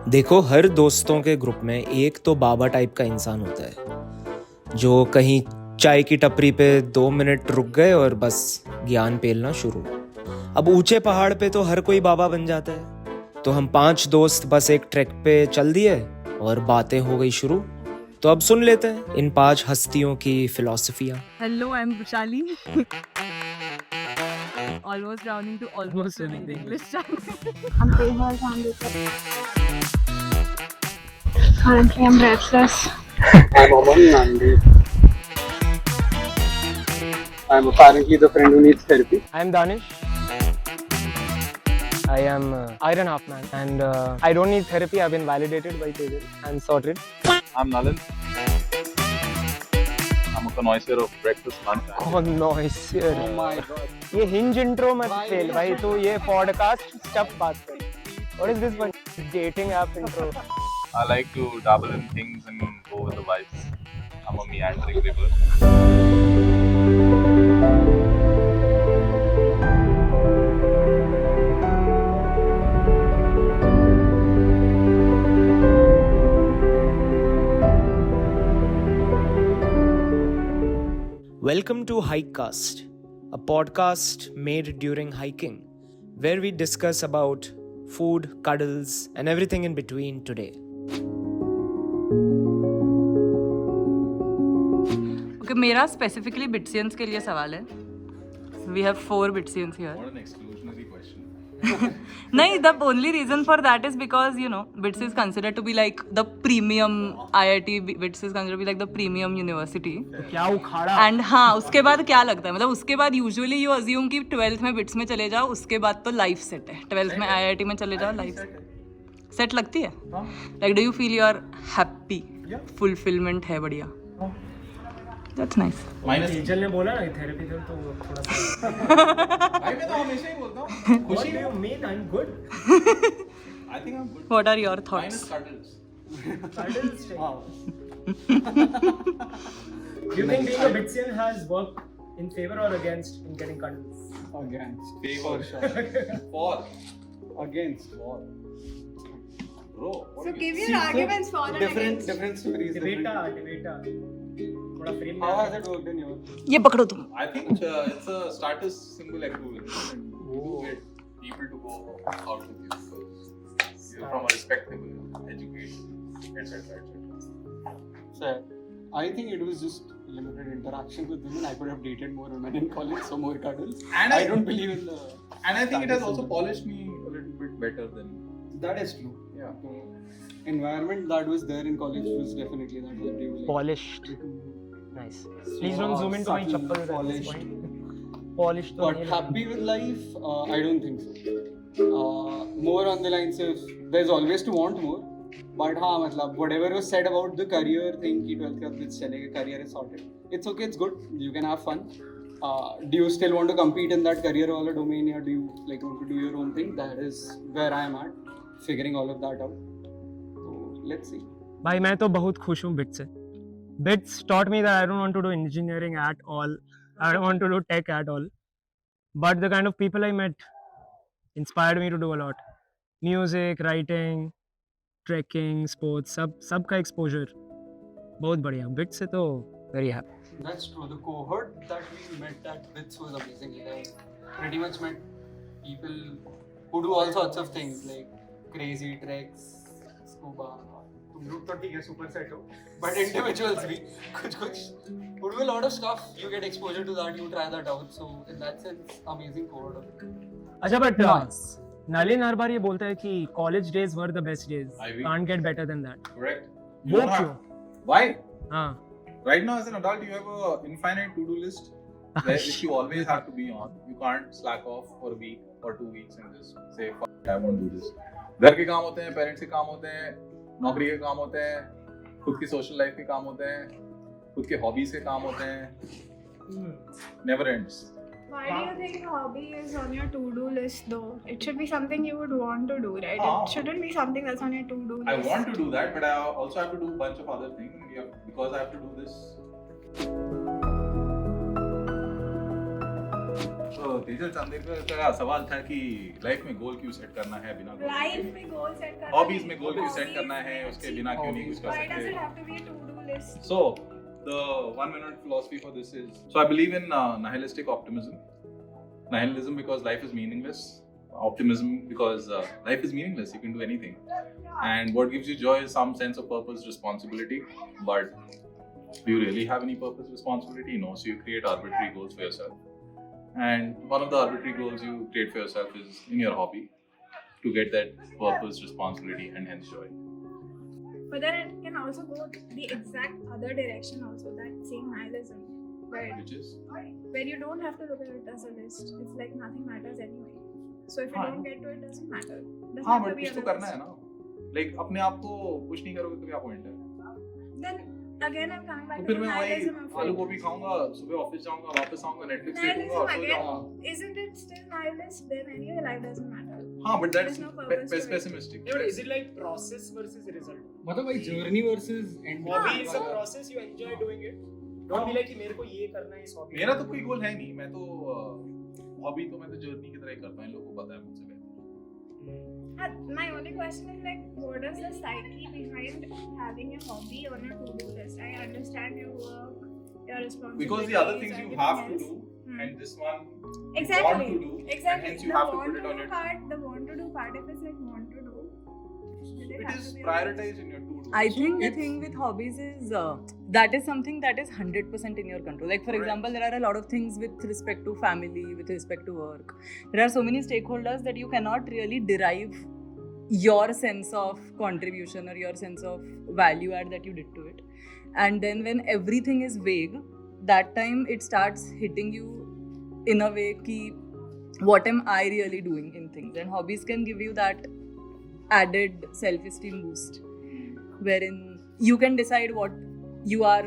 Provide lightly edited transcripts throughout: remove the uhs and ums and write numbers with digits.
देखो, हर दोस्तों के ग्रुप में एक तो बाबा टाइप का इंसान होता है जो कहीं चाय की टपरी पे 2 मिनट रुक गए और बस ज्ञान पेलना शुरू। अब ऊंचे पहाड़ पे तो हर कोई बाबा बन जाता है, तो हम 5 दोस्त बस एक ट्रैक पे चल दिए और बातें हो गई शुरू। तो अब सुन लेते हैं इन 5 हस्तियों की फिलॉसफियाँ। Hello, I'm Vishali. Almost rounding to almost everything. This time. I'm Tehal Chandikar. Currently, I'm restless. I'm Aman Nandi. I'm apparently the friend who needs therapy. I am Danish. I am Iron Halfman and I don't need therapy. I've been validated by Tejal. I'm sorted. I'm Nalin. I'm a connoisseur of breakfast, lunch, and Connoisseur. Oh my god. ये hinge intro मत fail भाई, तो ये podcast stuff बात कर. What is this one? Dating app intro. I like to dabble in things and go with the vibes. I'm a meandering river. Welcome to Hikecast, a podcast made during hiking, where we discuss about food, cuddles, and everything in between today. Okay, मेरा specifically Bitsians के लिए सवाल है. We have 4 Bitsians here. What an exclusionary question. नहीं, the only reason for that is because BITS is considered to be like the premium IIT. BITS is considered to be like the premium university. क्या उखाड़ा? And हाँ, उसके बाद क्या लगता है, मतलब उसके बाद यूजुअली यू अज्यूम कि 12th में बिट्स में चले जाओ, उसके बाद तो लाइफ सेट है. 12th में IIT में चले जाओ, लाइफ सेट लगती है. Like do you feel you are happy, fulfilment है, बढ़िया. That's nice. तेजल ने बोला ना थेरेपी कर तो थोड़ा सा. भाई मैं तो हमेशा ही बोलता हूँ. खुशी What do you mean? I'm good. I think I'm good. What are your Mine thoughts? is cuddles. Cuddles. Do you think being a Bitsian has worked in favor or against in getting cuddles? Against. Favor. For sure. For. Against. What? Bro. What So do give you your arguments for and against. Different stories. Debata. थोड़ा frame How has it worked in your? ये पकड़ो तुम. I think it's a status symbol equivalent. And you get people to go out with you because you're from a respectable education, etc. So, I think it was just limited interaction with women. I could have dated more women in college, so more cuddles. And I don't believe in the. And I think it has status also symbol. polished me a little bit better than. That is true. Yeah. The environment that was there in college was definitely that helped you. Like, Polished. Nice. Please don't zoom into my subtle, chappals at this polished. point. Polished. तो But नहीं happy with life? I don't think so. More on the lines of there's always to want more. But हाँ मतलब whatever was said about the career thing कि 12th class with चलेगा, career is sorted. It's okay, it's good. You can have fun. Do you still want to compete in that career वाला domain or do you like want to do your own thing? That is where I am at, figuring all of that out. So let's see. भाई मैं तो बहुत खुश हूँ bits से. Bits taught me that I don't want to do engineering at all. I don't want to do tech at all. But the kind of people I met inspired me to do a lot. Music, writing, trekking, sports, सब का exposure बहुत बढ़िया. Bits से तो very happy. That's true. The cohort that we met at BITS was amazing. Like, pretty much met people who do all sorts of things like crazy treks, scuba. तुम लोग तो ठीक है super set हो, but individuals भी कुछ who do a lot of stuff. You get exposure to that, you try that out. So in that sense, amazing cohort. अच्छा but Nalin हर बार ये बोलता है कि college days were the best days. Ivy. Can't get better than that. Correct. वो don't क्यों? have- Why? हाँ. Right now, as an adult, you have an infinite to-do list which you always have to be on. You can't slack off for a week or 2 weeks and just say, "Fuck, I won't do this." घर के काम होते हैं, parents के काम होते हैं, नौकरी के काम होते हैं, खुद की सोशल लाइफ के काम होते हैं, खुद के हॉबीज के काम होते हैं. Never ends. Why do you think hobby is on your to-do list though? It should be something you would want to do, right? Ah. It shouldn't be something that's on your to-do list. I want to do that, but I also have to do a bunch of other things because I have to do this. तो तेजल चांदेकर का सवाल था कि life में गोल क्यों set करना है बिना goal Life के? में goal set करना हॉबीज है। में गोल क्यों सेट Hobbies करना है में उसके अच्छी- बिना क्यों नहीं कुछ कर Why does it सकते? have to be a to-do list? So, the 1 minute philosophy for this is, so I believe in nihilistic optimism. Nihilism because life is meaningless. Optimism because life is meaningless. You can do anything. And what gives you joy is some sense of purpose, responsibility. But do you really have any purpose, responsibility? No. So you create arbitrary goals for yourself. And one of the arbitrary goals you create for yourself is in your hobby to get that purpose, responsibility, and hence joy. But then it can also go the exact other direction also, that same nihilism. Where Which is you don't have to look at it as a list. It's like nothing matters anyway. So if you हाँ, don't get to it, doesn't matter. Doesn't हाँ have to but be कुछ तो on a करना list. है ना. Like अपने आप को पुश नहीं करोगे तो क्या पॉइंट है? Then again I'm coming back तो to फिर the मैं वही nihilism of आलू it. गोभी खाऊंगा, सुबह ऑफिस जाऊंगा, वापस आऊंगा, नेटफ्लिक्स देखूंगा और Nihilism सो जाऊंगा. again, isn't it still nihilist? Then anyway life doesn't matter. हाँ but There that's is no purpose to it. pessimistic. Yeah, but is it like process versus result? मतलब भाई journey versus and Hobby is a process, you enjoy doing it. Don't be like कि मेरे को ये करना है इस hobby मेरा में. तो कोई गोल है नहीं. मैं तो हॉबी तो मैं तो जर्नी की तरह ही करता हूँ. इन लोगों को पता है मुझसे बेहतर. My only question is like, what is the psyche behind having a hobby on a to-do list? I understand your work, your responsibilities. Because the other things you everything have to else. do and this one you Exactly. want to do and Exactly. hence you The have to want put it to on do your part, the want to do part, if it's like want to do, then it has is to be on the prioritized in your to-do. I think the thing with hobbies is that is something that is 100% in your control. Like, for Right. example, there are a lot of things with respect to family, with respect to work. There are so many stakeholders that you cannot really derive your sense of contribution or your sense of value add that you did to it. And then when everything is vague, that time it starts hitting you in a way ki what am I really doing in things. And hobbies can give you that added self-esteem boost wherein you can decide what you are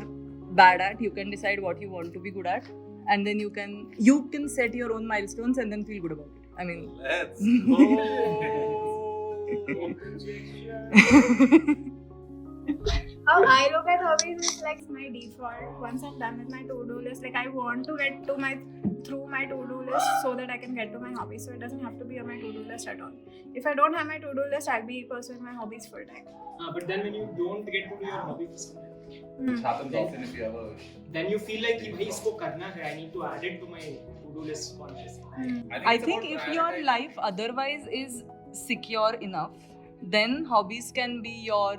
bad at, you can decide what you want to be good at, and then you can set your own milestones and then feel good about it. I mean, Let's How I look at hobbies is like my default. Once I'm done with my to-do list, like I want to get to through my to-do list so that I can get to my hobby. So it doesn't have to be on my to-do list at all. If I don't have my to-do list, I'll be pursuing my hobbies full time. But then when you don't get to do your hobby for some time, which happens often if you ever then you feel like कि भाई इसको करना है, I need to add it to my to-do list consciously. I think if your life otherwise is secure enough, then hobbies can be your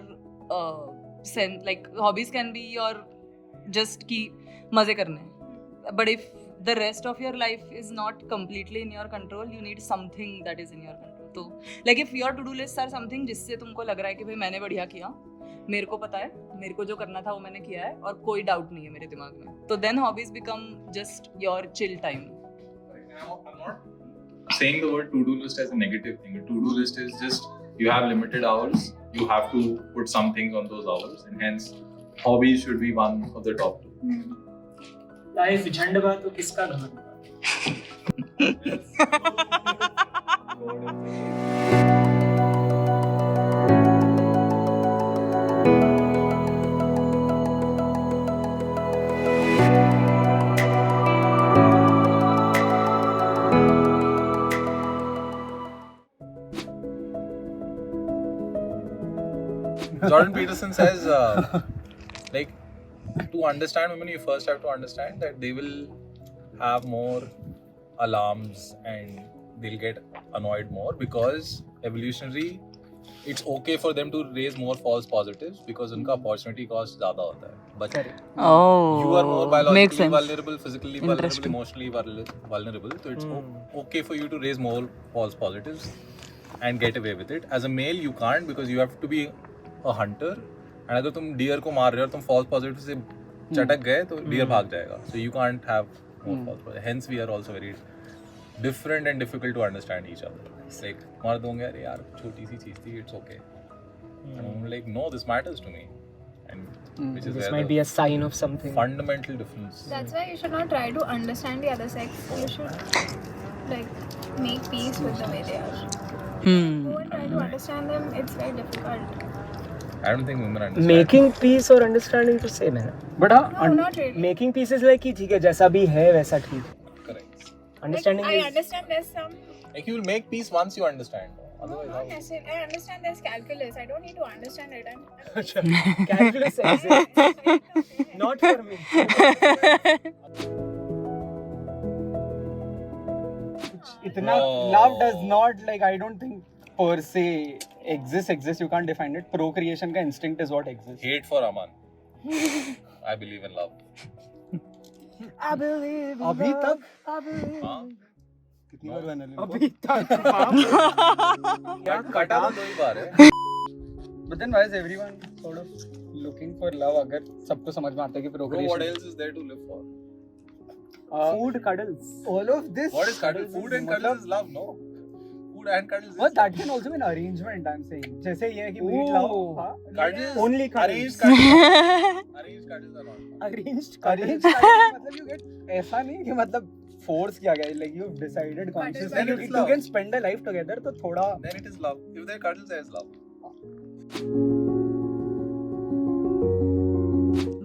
hobbies can be your just ki maze karne. But if the rest of your life is not completely in your control, you need something that is in your control. तो like if your to-do lists are something जिससे तुमको लग रहा है कि भाई मैंने बढ़िया किया, मेरे को पता है, मेरे को जो करना था वो मैंने किया है और कोई डाउट नहीं है मेरे दिमाग में, तो then hobbies become just your chill time. I'm not saying the word to-do list as a negative thing. A to-do list is just you have limited hours, you have to put some things on those hours, and hence hobbies should be one of the top two. Life झंडवा तो किसका घमंड? Jordan Peterson says, like, to understand women, you first have to understand that they will have more alarms and they'll get annoyed more because evolutionary, it's okay for them to raise more false positives because unka opportunity cost zyada hota hai. But Oh, you are more makes biologically sense. vulnerable, physically vulnerable, Interesting. emotionally vulnerable. So it's okay for you to raise more false positives and get away with it. As a male, you can't because you have to be a hunter. And अगर तुम deer को मार रहे हो और तुम false positive से चटक गए तो deer भाग जाएगा. So you can't have more false positives. Hence we are also very different and difficult to understand each other. Like मर्द होंगे अरे यार छोटी सी चीज थी, it's okay. And I'm like no, this matters to me. And which is This where might the be a sign of something. fundamental difference. That's why you should not try to understand the other sex. You should like make peace with the way they are. Go and try to understand them. It's very difficult. I don't think women understand. Making peace और understanding तो same है. But No, not really. making peace is like कि ठीक है जैसा भी है वैसा ठीक है. Correct. Understanding I is understand there's some. Like you will make peace once you understand. Otherwise, Not how? necessarily. I understand there's calculus. I don't need to understand it. calculus exists. Not for me. इतना love does not, like, I don't think per se exists. You can't define it. Procreation का instinct is what exists. Hate for Aman. I believe in love. अभी तक हाँ? कितनी बार बना लिया? अभी तक कटा तो 2 बार है. But then why is everyone sort of looking for love? अगर सबको समझ में आता है कि Bro, procreation. what else is there to live for? food cuddles. All of this. What is cuddle? Food and cuddles is love, no? Food and cuddles is Well, that can also be an arrangement. I'm saying. जैसे ये है कि meet love. हाँ? cuddles. Only Arranged cuddles. cuddles. Arranged cuddles are not. Arranged Arranged cuddles. marriage मतलब you get ऐसा नहीं कि मतलब force किया गया, like you've decided consciously then you it's two love. can spend a life together, तो थोड़ा Then it is love. If there are cuddles, there is love.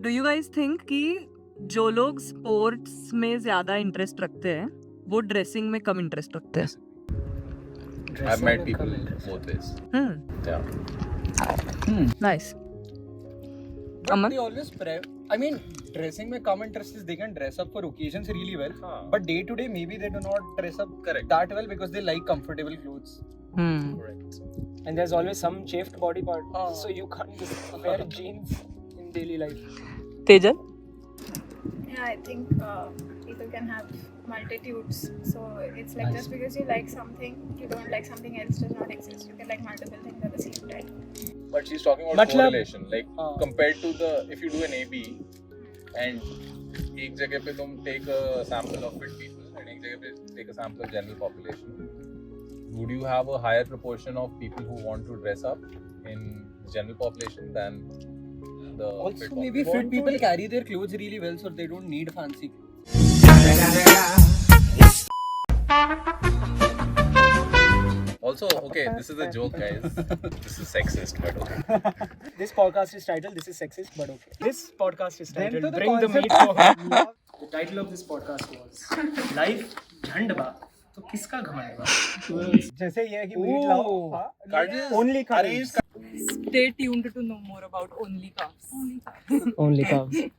Do you guys think कि जो लोग स्पोर्ट्स में ज्यादा interest रखते हैं वो ड्रेसिंग में कम इंटरेस्ट रखते हैं? I've met people both ways. Yeah. Nice. But Aman? they always I mean, dressing में common interest is they can dress up for occasions really well. हाँ. But day to day, maybe they do not dress up Correct. that well because they like comfortable clothes. Correct. And there's always some chafed body part, Oh. so you can't just wear jeans in daily life. Tejal? Yeah, I think people can have multitudes. So it's like just because you like something, you don't like something else does not exist. You can like multiple things at the same time. But she's talking about मतलब- correlation. Like compared to the if you do an AB and एक जगह पे तुम take a sample of fit people and एक जगह पे take a sample of general population, would you have a higher proportion of people who want to dress up in general population than the Also, fit maybe population? fit people carry their clothes really well, so they don't need fancy. Also, okay, this is a joke, guys. This is sexist, but okay. This podcast is titled "This is Sexist," but okay. This podcast is Then to titled the "Bring the meat concept for her." The title of this podcast was "Life झंडबा तो किसका घमंड बा?" जैसे ये है कि meet love. Oh. हाँ? Cuddles, Only cuddles. arranged Stay tuned to know more about only cars. Only cows.